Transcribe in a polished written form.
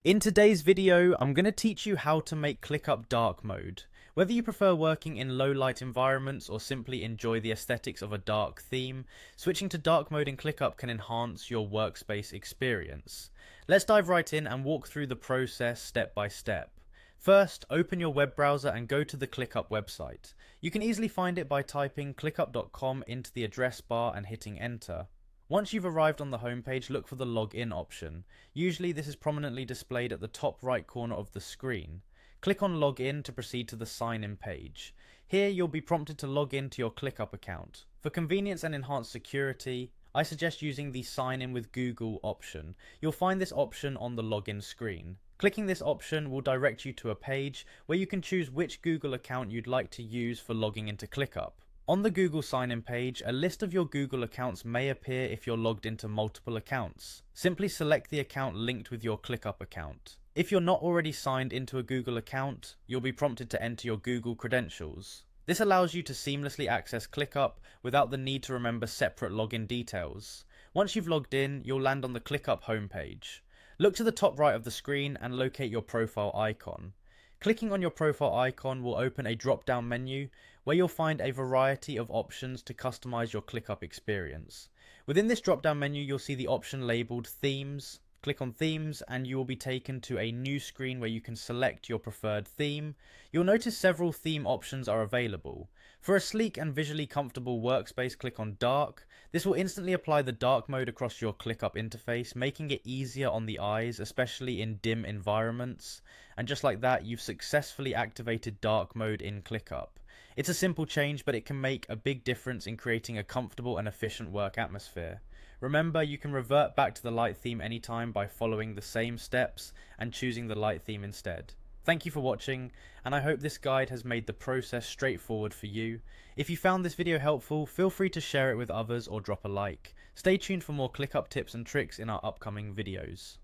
In today's video, I'm going to teach you how to make Clickup dark mode. Whether you prefer working in low light environments or simply enjoy the aesthetics of a dark theme, switching to dark mode in Clickup can enhance your workspace experience. Let's dive right in and walk through the process step by step. First, open your web browser and go to the Clickup website. You can easily find it by typing clickup.com into the address bar and hitting enter. Once you've arrived on the homepage, look for the login option. Usually this is prominently displayed at the top right corner of the screen. Click on login to proceed to the sign in page. Here you'll be prompted to log in to your Clickup account. For convenience and enhanced security, I suggest using the sign in with Google option. You'll find this option on the login screen. Clicking this option will direct you to a page where you can choose which Google account you'd like to use for logging into Clickup. On the Google sign-in page, a list of your Google accounts may appear if you're logged into multiple accounts. Simply select the account linked with your Clickup account. If you're not already signed into a Google account, you'll be prompted to enter your Google credentials. This allows you to seamlessly access Clickup without the need to remember separate login details. Once you've logged in, you'll land on the Clickup homepage. Look to the top right of the screen and locate your profile icon. Clicking on your profile icon will open a drop-down menu where you'll find a variety of options to customize your Clickup experience. Within this drop-down menu, you'll see the option labeled Themes. Click on Themes and you will be taken to a new screen where you can select your preferred theme. You'll notice several theme options are available. For a sleek and visually comfortable workspace, click on Dark. This will instantly apply the dark mode across your Clickup interface, making it easier on the eyes, especially in dim environments. And just like that, you've successfully activated dark mode in Clickup. It's a simple change, but it can make a big difference in creating a comfortable and efficient work atmosphere. Remember, you can revert back to the light theme anytime by following the same steps and choosing the light theme instead. Thank you for watching, and I hope this guide has made the process straightforward for you. If you found this video helpful, feel free to share it with others or drop a like. Stay tuned for more Clickup tips and tricks in our upcoming videos.